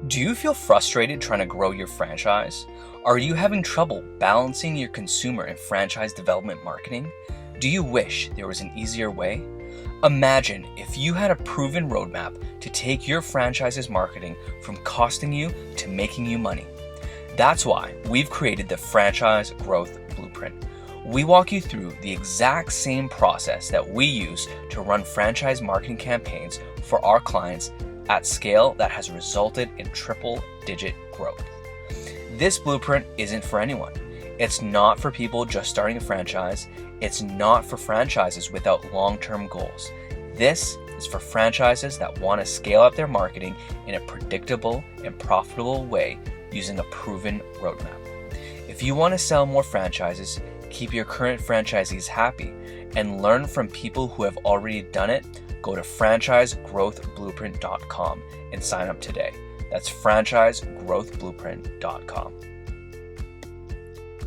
Do you feel frustrated trying to grow your franchise? Are you having trouble balancing your consumer and franchise development marketing? Do you wish there was an easier way? Imagine if you had a proven roadmap to take your franchise's marketing from costing you to making you money. That's why we've created the Franchise Growth Blueprint. We walk you through the exact same process that we use to run franchise marketing campaigns for our clients at scale that has resulted in triple-digit growth. This blueprint isn't for anyone. It's not for people just starting a franchise. It's not for franchises without long-term goals. This is for franchises that want to scale up their marketing in a predictable and profitable way using a proven roadmap. If you want to sell more franchises, keep your current franchisees happy, and learn from people who have already done it, go to franchisegrowthblueprint.com and sign up today. That's franchisegrowthblueprint.com.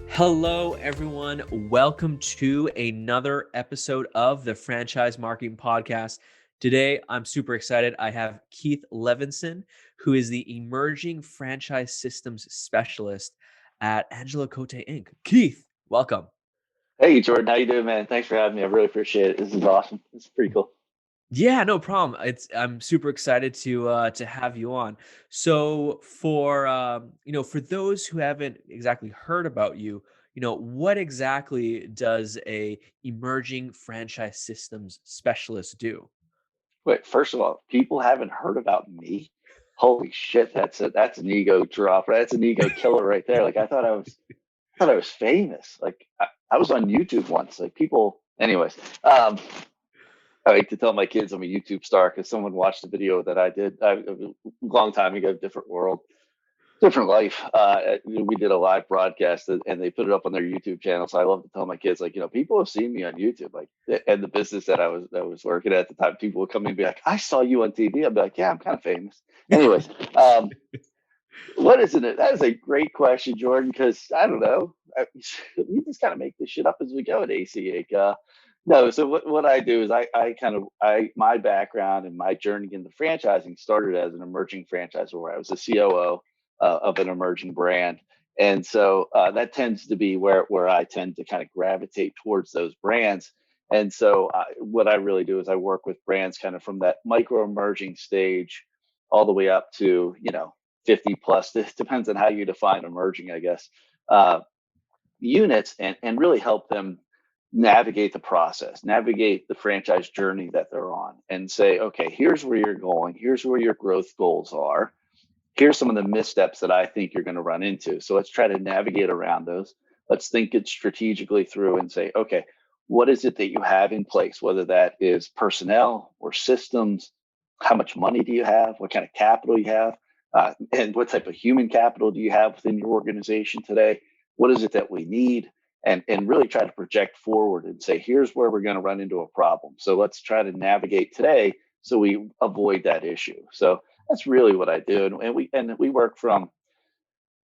Hello, everyone. Welcome to another episode of the Franchise Marketing Podcast. Today, I'm super excited. I have Keith Levenson, who is the Emerging Franchise Systems Specialist at Angela Cote Inc. Keith, welcome. Hey, Jordan, how you doing, man? Thanks for having me. I really appreciate it. This is awesome. This is pretty cool. Yeah, no problem. I'm super excited to have you on. So for those who haven't exactly heard about you, what exactly does a emerging franchise systems specialist do? Wait, first of all, people haven't heard about me. Holy shit, that's an ego drop. That's an ego killer right there. Like I thought I was famous. Like I was on YouTube once. Like people, anyways. I like to tell my kids I'm a YouTube star because someone watched a video that I did a long time ago, different world. Different life. We did a live broadcast and they put it up on their YouTube channel. So I love to tell my kids, like, people have seen me on YouTube, like, and the business that I was working at the time, people would come in and be like, I saw you on TV. I'd be like, yeah, I'm kind of famous. Anyways, what is it? That is a great question, Jordan, because I don't know. We just kind of make this shit up as we go at ACH. No, so what I do is my background and my journey into franchising started as an emerging franchisor where I was a COO of an emerging brand. And so that tends to be where I tend to kind of gravitate towards those brands. And so what I really do is I work with brands kind of from that micro emerging stage all the way up to, 50 plus. This depends on how you define emerging, I guess, uh, units and really help them navigate the process, navigate the franchise journey that they're on and say, okay, here's where you're going. Here's where your growth goals are. Here's some of the missteps that I think you're going to run into. So let's try to navigate around those. Let's think it strategically through and say, okay, what is it that you have in place, whether that is personnel or systems? How much money do you have? What kind of capital you have? And what type of human capital do you have within your organization today? What is it that we need? And really try to project forward and say, here's where we're going to run into a problem. So let's try to navigate today so we avoid that issue. So that's really what I do, and we work from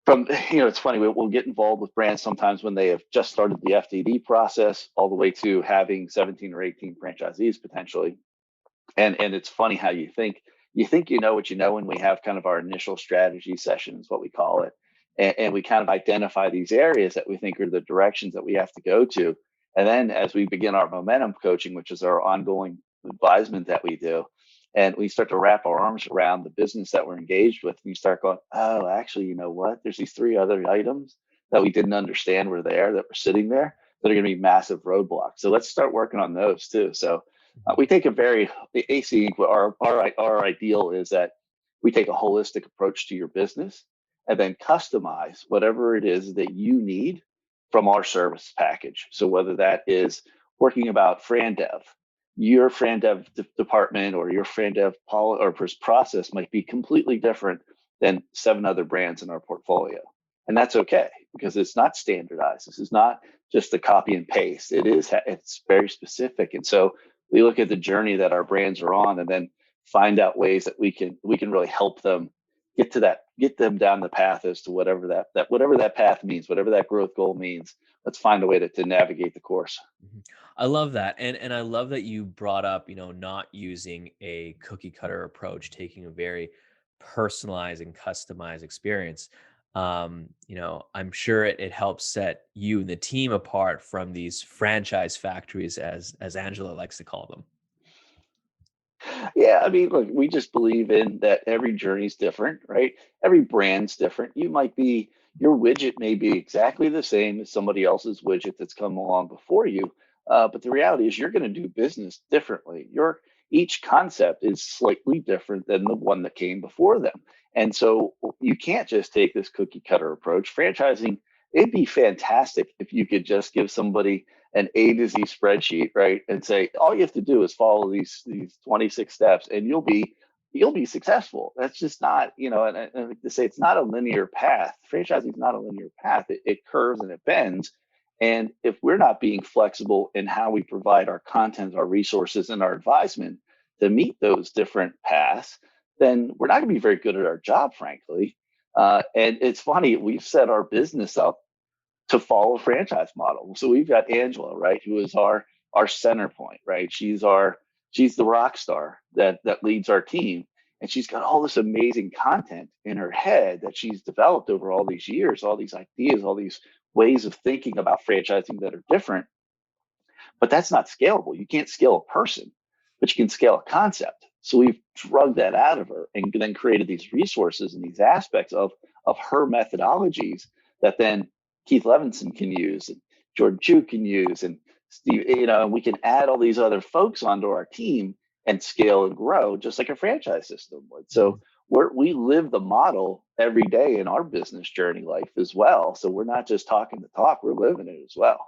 it's funny, we'll get involved with brands sometimes when they have just started the FDD process, all the way to having 17 or 18 franchisees potentially, and it's funny how you think you know what you know when we have kind of our initial strategy sessions, what we call it, and we kind of identify these areas that we think are the directions that we have to go to, and then as we begin our momentum coaching, which is our ongoing advisement that we do, and we start to wrap our arms around the business that we're engaged with, and you start going, oh, actually, you know what? There's these three other items that we didn't understand were there, that were sitting there, that are going to be massive roadblocks. So let's start working on those too. So we take a very AC. Our ideal is that we take a holistic approach to your business and then customize whatever it is that you need from our service package. So whether that is working about Fran Dev, your Fran Dev department or your Fran Dev process might be completely different than seven other brands in our portfolio. And that's okay because it's not standardized. This is not just a copy and paste. It's very specific. And so we look at the journey that our brands are on and then find out ways that we can really help them get them down the path as to whatever that path means, whatever that growth goal means. Let's find a way to navigate the course. Mhm. I love that. And I love that you brought up, not using a cookie cutter approach, taking a very personalized and customized experience, I'm sure it helps set you and the team apart from these franchise factories, as Angela likes to call them. Yeah, I mean, look, we just believe in that every journey's different, right? Every brand's different. Your widget may be exactly the same as somebody else's widget that's come along before you, but the reality is you're going to do business differently. Each concept is slightly different than the one that came before them, and so you can't just take this cookie cutter approach. Franchising, it'd be fantastic if you could just give somebody an A to Z spreadsheet, right? And say all you have to do is follow these 26 steps, and you'll be successful. That's just not, and I like to say it's not a linear path. Franchising is not a linear path. It curves and it bends. And if we're not being flexible in how we provide our content, our resources, and our advisement to meet those different paths, then we're not going to be very good at our job, frankly. And it's funny, we've set our business up to follow a franchise model. So we've got Angela, right, who is our center point, right? She's the rock star that leads our team, and she's got all this amazing content in her head that she's developed over all these years, all these ideas, all these ways of thinking about franchising that are different. But that's not scalable. You can't scale a person, but you can scale a concept. So we've drugged that out of her and then created these resources and these aspects of her methodologies that then Keith Levenson can use and Jordan Choo can use and Steve, and we can add all these other folks onto our team and scale and grow just like a franchise system would. So we live the model every day in our business journey life as well. So we're not just talking the talk, we're living it as well.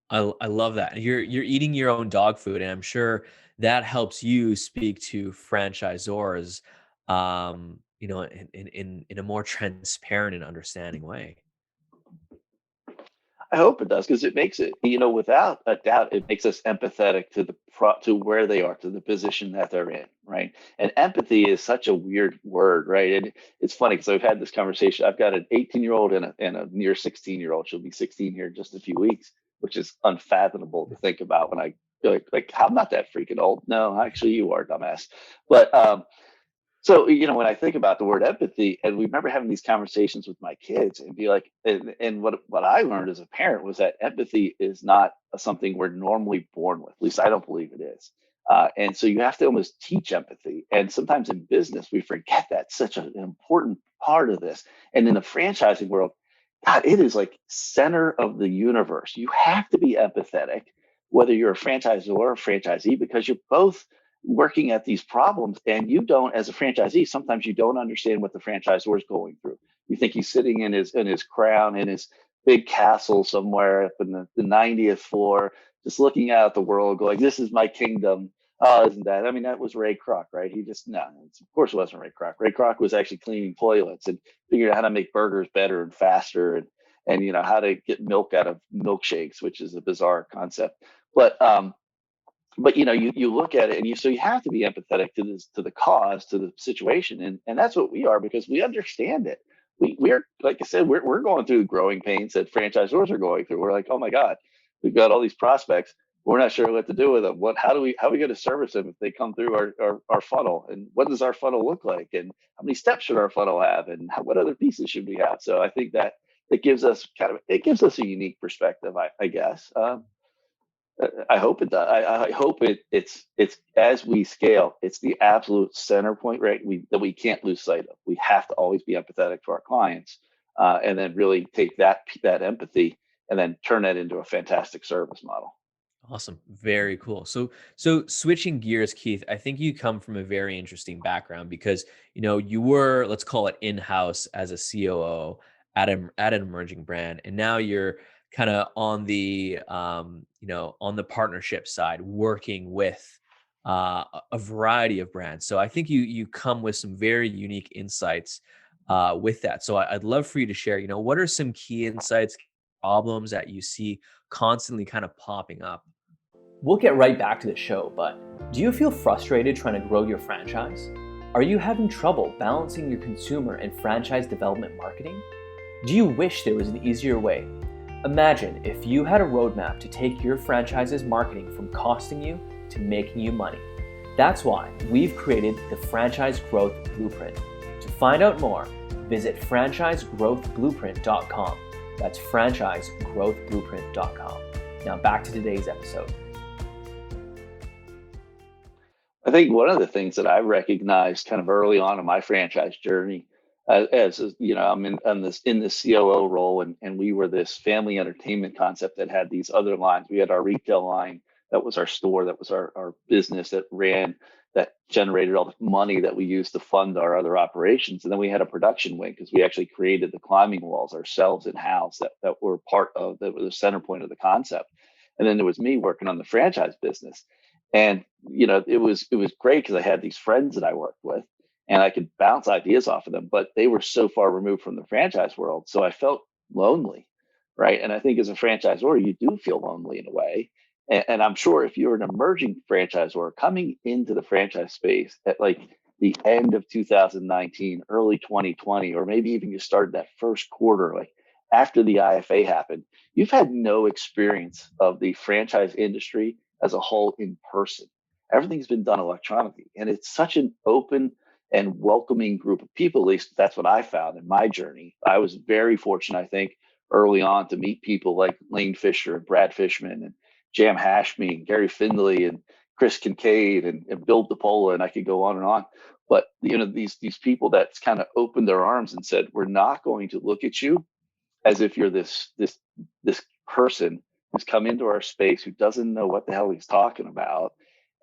I love that. You're eating your own dog food, and I'm sure that helps you speak to franchisors, in a more transparent and understanding way. I hope it does because it makes it, without a doubt, it makes us empathetic to where they are, to the position that they're in, right? And empathy is such a weird word, right? And it's funny because I've had this conversation. I've got an 18-year-old and a near 16-year-old. She'll be 16 here in just a few weeks, which is unfathomable to think about when I go like I'm not that freaking old. No, actually, you are, dumbass. But so, when I think about the word empathy, and we remember having these conversations with my kids and be like, and what I learned as a parent was that empathy is not something we're normally born with. At least I don't believe it is. And so you have to almost teach empathy. And sometimes in business, we forget that such an important part of this. And in the franchising world, God, it is like center of the universe. You have to be empathetic, whether you're a franchisor or a franchisee, because you're both working at these problems, and you don't, as a franchisee, sometimes you don't understand what the franchisor is going through. You think he's sitting in his crown in his big castle somewhere up in the 90th floor, just looking out at the world, going, "This is my kingdom." Oh, isn't that? I mean, that was Ray Kroc, right? He just no, of course it wasn't Ray Kroc. Ray Kroc was actually cleaning toilets and figuring out how to make burgers better and faster, and how to get milk out of milkshakes, which is a bizarre concept. But you look at it and you have to be empathetic to this, to the cause, to the situation, and that's what we are, because we understand it. We're, like I said, we're going through the growing pains that franchisors are going through. We're like, oh my god, we've got all these prospects, we're not sure what to do with them. How are we going to service them if they come through our funnel, and what does our funnel look like, and how many steps should our funnel have, and what other pieces should we have? So I think that it gives us a unique perspective, I guess. I hope it does. I hope it's as we scale, it's the absolute center point, right? That we can't lose sight of. We have to always be empathetic to our clients, and then really take that empathy and then turn that into a fantastic service model. Awesome. Very cool. So switching gears, Keith, I think you come from a very interesting background because, you were, let's call it in-house as a COO at an emerging brand. And now you're kind of on the partnership side, working with a variety of brands. So I think you come with some very unique insights with that. So I'd love for you to share, what are some key insights, problems that you see constantly kind of popping up? We'll get right back to the show, but do you feel frustrated trying to grow your franchise? Are you having trouble balancing your consumer and franchise development marketing? Do you wish there was an easier way? Imagine if you had a roadmap to take your franchise's marketing from costing you to making you money. That's why we've created the Franchise Growth Blueprint. find out more, visit franchisegrowthblueprint.com. That's franchisegrowthblueprint.com. Now back to today's episode. I think one of the things that I recognized kind of early on in my franchise journey, as you know, I'm in this COO role, and we were this family entertainment concept that had these other lines. We had our retail line, that was our store, that was our business that generated all the money that we used to fund our other operations. And then we had a production wing because we actually created the climbing walls ourselves in house that were part of that was the center point of the concept. And then there was me working on the franchise business. And it was great because I had these friends that I worked with and I could bounce ideas off of them, but they were so far removed from the franchise world. So I felt lonely, right? And I think as a franchisor, you do feel lonely in a way. And I'm sure if you're an emerging franchisor coming into the franchise space at like the end of 2019, early 2020, or maybe even you started that first quarter, like after the IFA happened, you've had no experience of the franchise industry as a whole in person. Everything's been done electronically. And it's such an open and welcoming group of people. At least that's what I found in my journey. I was very fortunate, I think, early on to meet people like Lane Fisher and Brad Fishman and Jam Hashmi and Gary Findlay and Chris Kincaid and Bill DePola, and I could go on and on. But these people that's kind of opened their arms and said, we're not going to look at you as if you're this person who's come into our space who doesn't know what the hell he's talking about.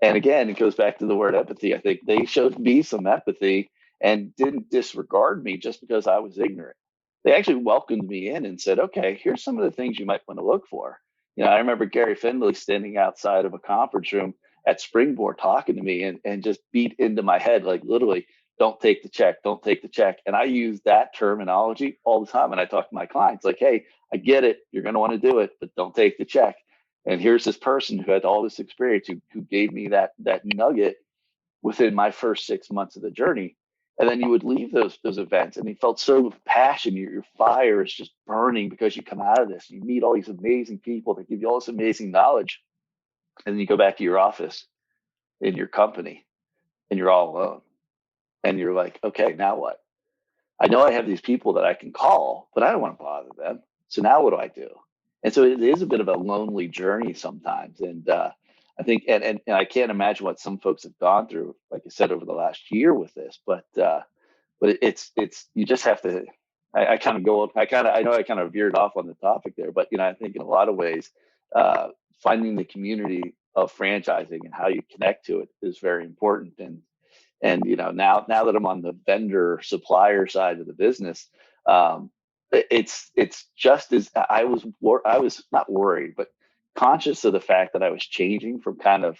And again, it goes back to the word empathy. I think they showed me some empathy and didn't disregard me just because I was ignorant. They actually welcomed me in and said, okay, here's some of the things you might want to look for. I remember Gary Findlay standing outside of a conference room at Springboard talking to me and just beat into my head, like literally, don't take the check, don't take the check. And I use that terminology all the time. And I talk to my clients like, hey, I get it. You're going to want to do it, but don't take the check. And here's this person who had all this experience who gave me that nugget within my first 6 months of the journey. And then you would leave those events and you felt so passionate. Your fire is just burning because you come out of this. You meet all these amazing people that give you all this amazing knowledge. And then you go back to your office in your company and you're all alone. And you're like, okay, now what? I know I have these people that I can call, but I don't want to bother them. So now what do I do? And so it is a bit of a lonely journey sometimes. And I think, and I can't imagine what some folks have gone through, like I said, over the last year with this, but it's, you just have to, I know I kind of veered off on the topic there, but, I think in a lot of ways, finding the community of franchising and how you connect to it is very important. And now that I'm on the vendor supplier side of the business, it's just as I was not worried, but conscious of the fact that I was changing from kind of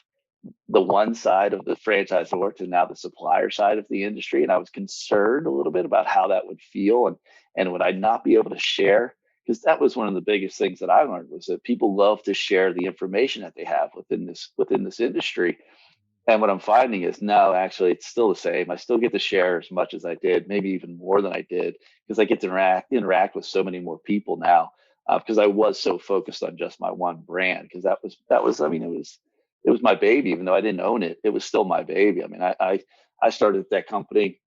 the one side of the franchisor to now the supplier side of the industry, and I was concerned a little bit about how that would feel and would I not be able to share, because that was one of the biggest things that I learned was that people love to share the information that they have within this industry. And what I'm finding is no, actually, it's still the same. I still get to share as much as I did, maybe even more than I did, because I get to interact with so many more people now. Because I was so focused on just my one brand, because that was, I mean, it was my baby, even though I didn't own it. It was still my baby. I mean, I started that company.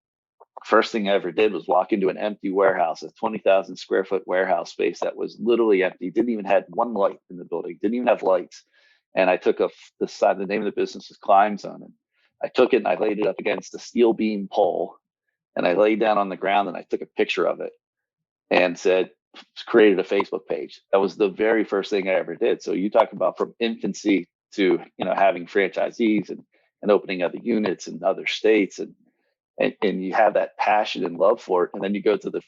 First thing I ever did was walk into an empty warehouse, a 20,000 square foot warehouse space that was literally empty. Didn't even have one light in the building. Didn't even have lights. And I took the name of the business is Climb Zone. And I took it and I laid it up against a steel beam pole. And I laid down on the ground and I took a picture of it and created a Facebook page. That was the very first thing I ever did. So you talk about from infancy to, having franchisees and opening other units in other states and you have that passion and love for it. And then you go to the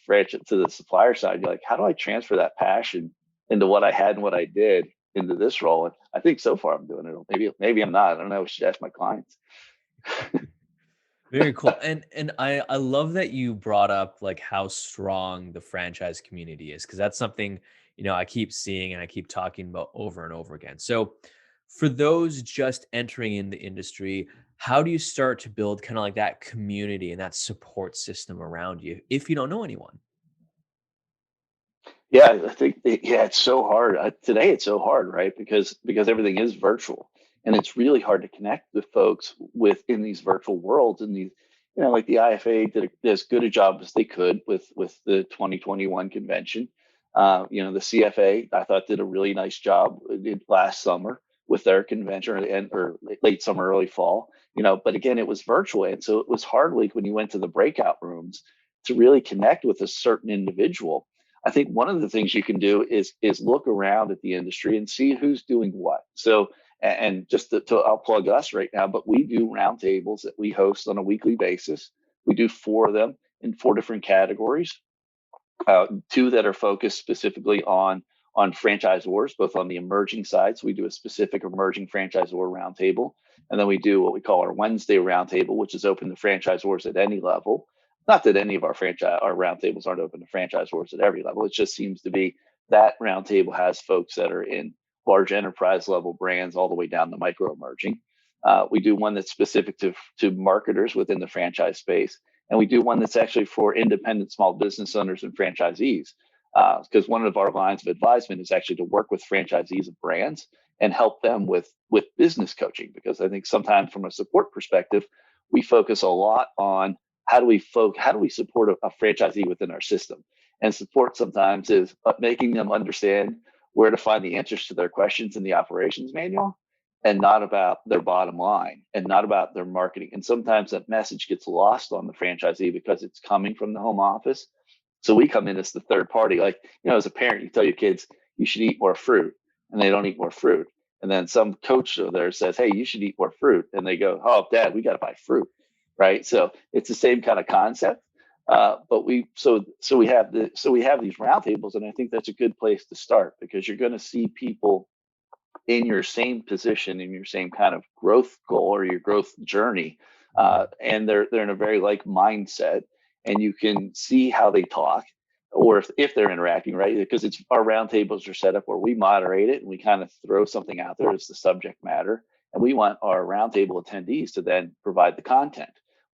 supplier side, you're like, how do I transfer that passion into what I had and what I did into this role? And I think so far I'm doing it. Maybe I'm not. I don't know. I should ask my clients. Very cool. And I love that you brought up like how strong the franchise community is, because that's something, I keep seeing and I keep talking about over and over again. So for those just entering in the industry, how do you start to build kind of like that community and that support system around you if you don't know anyone? Yeah, I think it's so hard. Today it's so hard, right? Because everything is virtual, and it's really hard to connect with folks within these virtual worlds and like the IFA did as good a job as they could with the 2021 convention. The CFA, I thought, did a really nice job last summer with their convention, or late summer, early fall. But again, it was virtual, and so it was hard, like when you went to the breakout rooms, to really connect with a certain individual. I think one of the things you can do is look around at the industry and see who's doing what. So, and just I'll plug us right now, but we do roundtables that we host on a weekly basis. We do 4 of them in 4 different categories. 2 that are focused specifically on franchisors, both on the emerging side. So we do a specific emerging franchisor roundtable, and then we do what we call our Wednesday roundtable, which is open to franchisors at any level. Not that any of our roundtables aren't open to franchisors at every level. It just seems to be that roundtable has folks that are in large enterprise level brands all the way down to micro emerging. We do one that's specific to marketers within the franchise space. And we do one that's actually for independent small business owners and franchisees. Because one of our lines of advisement is actually to work with franchisees of brands and help them with business coaching. Because I think sometimes from a support perspective, we focus a lot on how do we support a franchisee within our system. And support sometimes is making them understand where to find the answers to their questions in the operations manual, and not about their bottom line and not about their marketing. And sometimes that message gets lost on the franchisee because it's coming from the home office. So we come in as the third party. Like, as a parent, you tell your kids you should eat more fruit, and they don't eat more fruit. And then some coach there says, hey, you should eat more fruit. And they go, oh, Dad, we got to buy fruit. Right. So it's the same kind of concept. But we have these roundtables, and I think that's a good place to start, because you're going to see people in your same position, in your same kind of growth goal or your growth journey, and they're in a very like mindset, and you can see how they talk, or if they're interacting, right? Because our roundtables are set up where we moderate it and we kind of throw something out there as the subject matter, and we want our roundtable attendees to then provide the content.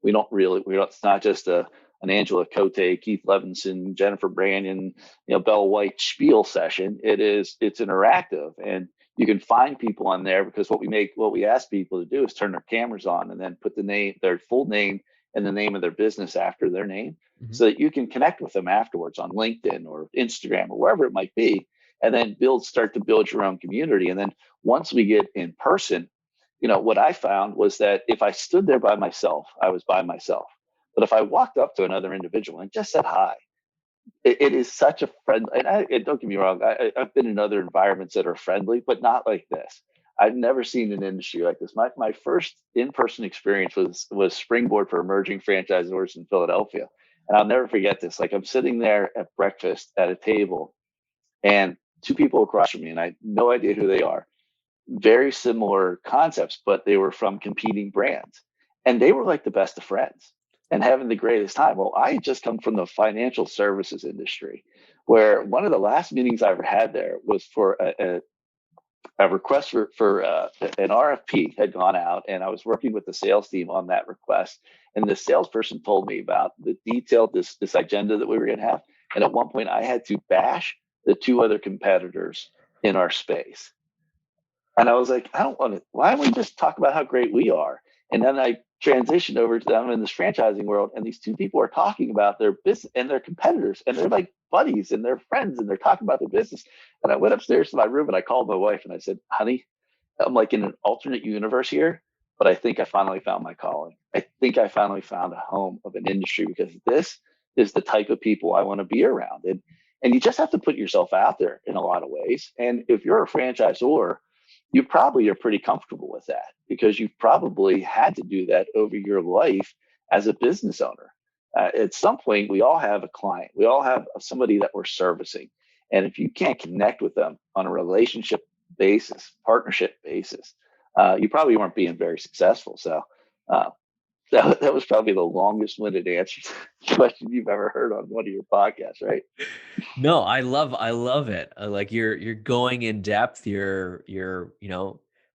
It's not just an Angela Cote, Keith Levenson, Jennifer Brandon, Bell White spiel session. It's interactive, and you can find people on there, because what we ask people to do is turn their cameras on and then put their full name and the name of their business after their name, so that you can connect with them afterwards on LinkedIn or Instagram or wherever it might be, and then start to build your own community. And then once we get in person, what I found was that if I stood there by myself, I was by myself. But if I walked up to another individual and just said hi, it is such a friend. And don't get me wrong, I've been in other environments that are friendly, but not like this. I've never seen an industry like this. My first in-person experience was Springboard for Emerging Franchisors in Philadelphia. And I'll never forget this. Like, I'm sitting there at breakfast at a table, and 2 people across from me, and I have no idea who they are. Very similar concepts, but they were from competing brands. And they were like the best of friends and having the greatest time. Well, I just come from the financial services industry, where one of the last meetings I ever had there was for a request for an RFP had gone out, and I was working with the sales team on that request. And the salesperson told me about the detailed this agenda that we were going to have. And at one point, I had to bash the 2 other competitors in our space. And I was like, I don't want to. Why don't we just talk about how great we are? And then I transitioned over to them in this franchising world, and these 2 people are talking about their business and their competitors, and they're like buddies and they're friends, and they're talking about their business. And I went upstairs to my room and I called my wife and I said, honey, I'm like in an alternate universe here, but I think I finally found my calling. I think I finally found a home of an industry, because this is the type of people I want to be around. And you just have to put yourself out there in a lot of ways. And if you're a franchisor, you probably are pretty comfortable with that, because you've probably had to do that over your life as a business owner. At some point, we all have a client. We all have somebody that we're servicing. And if you can't connect with them on a relationship basis, partnership basis, you probably weren't being very successful. So that was probably the longest winded answer to the question you've ever heard on one of your podcasts, right? No, I love it. Like you're going in depth. You're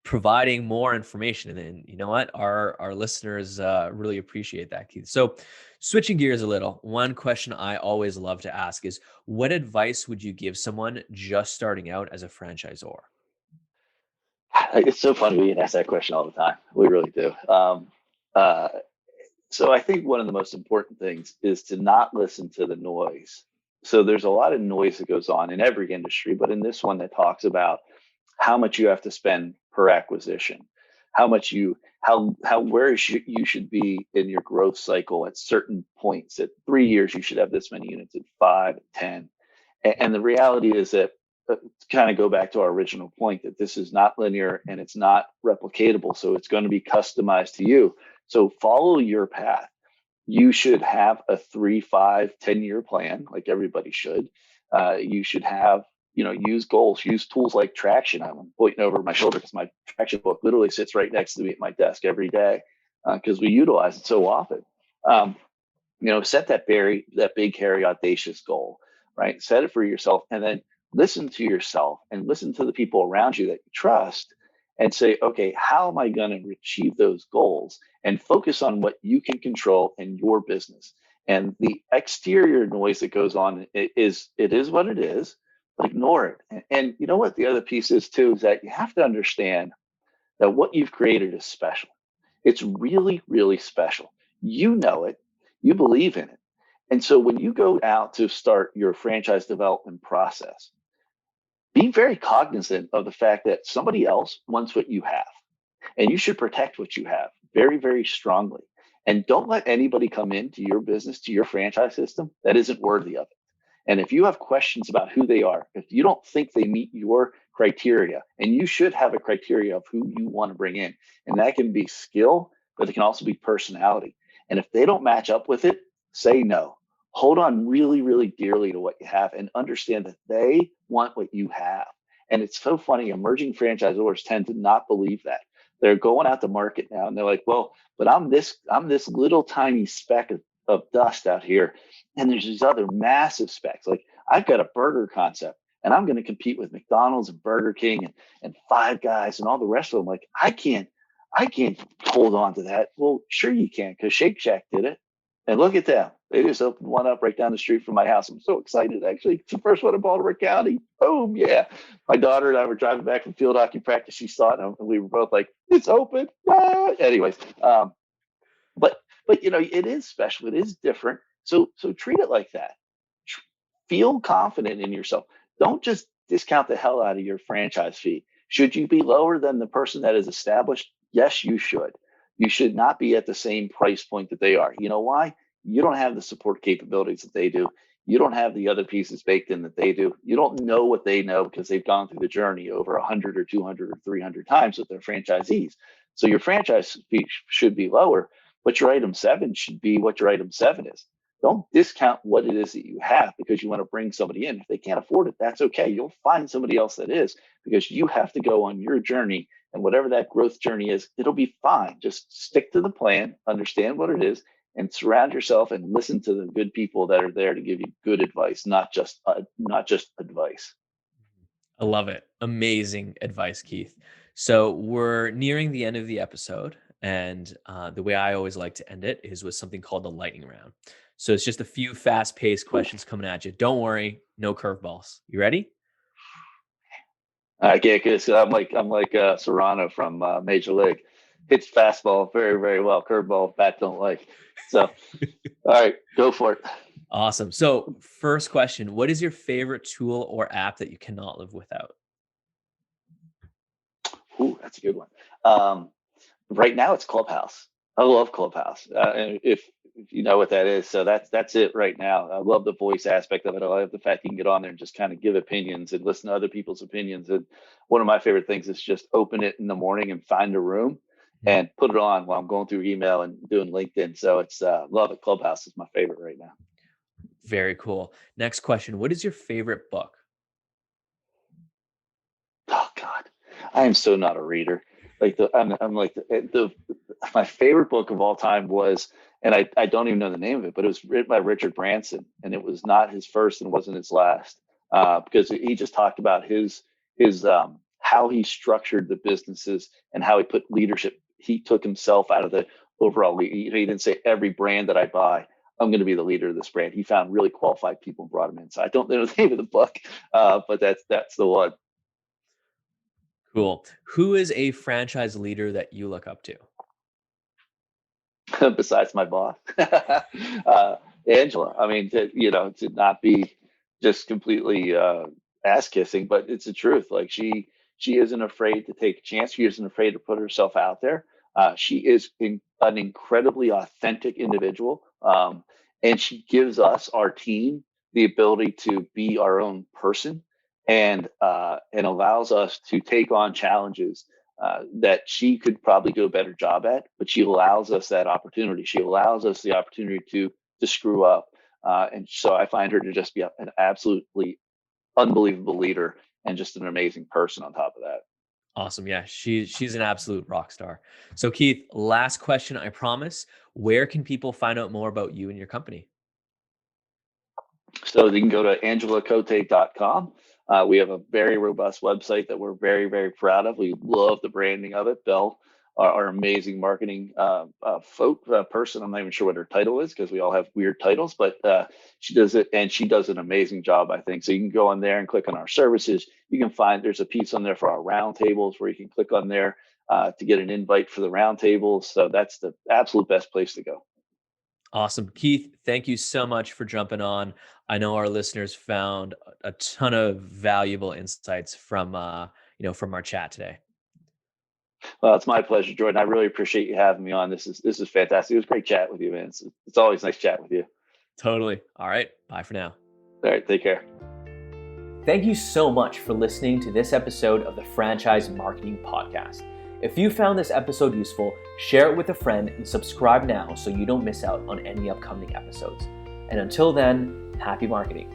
providing more information, and you know what, our listeners really appreciate that, Keith. So, switching gears a little, one question I always love to ask is, what advice would you give someone just starting out as a franchisor? It's so funny. We get asked that question all the time. We really do. Uh, So I think one of the most important things is to not listen to the noise. So there's a lot of noise that goes on in every industry, but in this one that talks about how much you have to spend per acquisition, how much you how where you should be in your growth cycle at certain points. At 3 years, you should have this many units. At 5, 10, and the reality is that to kind of go back to our original point that this is not linear and it's not replicatable, so it's going to be customized to you. So follow your path. You should have a 3, 5, 10 year plan, like everybody should. You should have, use goals, use tools like Traction. I'm pointing over my shoulder because my Traction book literally sits right next to me at my desk every day because we utilize it so often. Um, set that big, hairy, audacious goal, right? Set it for yourself, and then listen to yourself and listen to the people around you that you trust, and say, okay, how am I going to achieve those goals? And focus on what you can control in your business. And the exterior noise that goes on it is what it is. But ignore it. And you know what the other piece is too is that you have to understand that what you've created is special. It's really, really special. You know it, you believe in it. And so when you go out to start your franchise development process, be very cognizant of the fact that somebody else wants what you have, and you should protect what you have very, very strongly. And don't let anybody come into your business, to your franchise system, that isn't worthy of it. And if you have questions about who they are, if you don't think they meet your criteria, and you should have a criteria of who you want to bring in, and that can be skill, but it can also be personality. And if they don't match up with it, say no. Hold on really, really dearly to what you have and understand that they want what you have. And it's so funny, emerging franchisors tend to not believe that. They're going out to market now and they're like, well, but I'm this little tiny speck of dust out here, and there's these other massive specs. Like I've got a burger concept and I'm going to compete with McDonald's and Burger King and Five Guys and all the rest of them. Like I can't hold on to that. Well, sure you can, because Shake Shack did it. And look at them. They just opened one up right down the street from my house. I'm so excited. Actually, it's the first one in Baltimore County. Boom. Yeah. My daughter and I were driving back from field hockey practice. She saw it and we were both like, it's open. Ah. Anyways, but it is special. It is different. So treat it like that. Feel confident in yourself. Don't just discount the hell out of your franchise fee. Should you be lower than the person that is established? Yes, you should. You should not be at the same price point that they are. You know why? You don't have the support capabilities that they do. You don't have the other pieces baked in that they do. You don't know what they know because they've gone through the journey over 100 or 200 or 300 times with their franchisees. So your franchise fee should be lower, but your item 7 should be what your item 7 is. Don't discount what it is that you have because you want to bring somebody in. If they can't afford it, that's okay. You'll find somebody else that is, because you have to go on your journey, and whatever that growth journey is, it'll be fine. Just stick to the plan, understand what it is, and surround yourself and listen to the good people that are there to give you good advice, not just advice. I love it. Amazing advice, Keith. So we're nearing the end of the episode, and the way I always like to end it is with something called the lightning round. So it's just a few fast-paced Cool. questions coming at you. Don't worry, no curveballs. You ready? I get because I'm like Serrano from Major League. Hits fastball very, very well. Curveball, bat don't like. So, all right, go for it. Awesome. So first question, what is your favorite tool or app that you cannot live without? Ooh, that's a good one. Um, right now, it's Clubhouse. I love Clubhouse. And if you know what that is, so that's it right now. I love the voice aspect of it. I love the fact you can get on there and just kind of give opinions and listen to other people's opinions. And one of my favorite things is just open it in the morning and find a room Mhm. and put it on while I'm going through email and doing LinkedIn. So it's love it. Clubhouse is my favorite right now. Very cool. Next question, what is your favorite book? Oh God, I am so not a reader. Like I'm like my favorite book of all time was, and I don't even know the name of it, but it was written by Richard Branson, and it was not his first and wasn't his last, because he just talked about his how he structured the businesses and how he put leadership. He took himself out of the overall lead. He didn't say every brand that I buy, I'm going to be the leader of this brand. He found really qualified people and brought them in. So I don't know the name of the book, but that's the one. Cool. Who is a franchise leader that you look up to? besides my boss, Angela. I mean, to not be just completely ass kissing, but it's the truth. Like she isn't afraid to take a chance. She isn't afraid to put herself out there. She is an incredibly authentic individual, and she gives us, our team, the ability to be our own person, and allows us to take on challenges that she could probably do a better job at, but she allows us that opportunity. She allows us the opportunity to screw up, and so I find her to just be an absolutely unbelievable leader and just an amazing person on top of that. Awesome. Yeah, she's an absolute rock star. So Keith, last question, I promise. Where can people find out more about you and your company? So you can go to angelacote.com. We have a very robust website that we're very, very proud of. We love the branding of it. Belle, our amazing marketing person, I'm not even sure what her title is because we all have weird titles, but she does it, and she does an amazing job, I think. So you can go on there and click on our services. You can find there's a piece on there for our roundtables where you can click on there to get an invite for the roundtables. So that's the absolute best place to go. Awesome. Keith, thank you so much for jumping on. I know our listeners found a ton of valuable insights from from our chat today. Well, it's my pleasure, Jordan. I really appreciate you having me on. This is fantastic. It was great chat with you, man. It's always nice chat with you. Totally. All right. Bye for now. All right. Take care. Thank you so much for listening to this episode of the Franchise Marketing Podcast. If you found this episode useful, share it with a friend and subscribe now so you don't miss out on any upcoming episodes. And until then, happy marketing.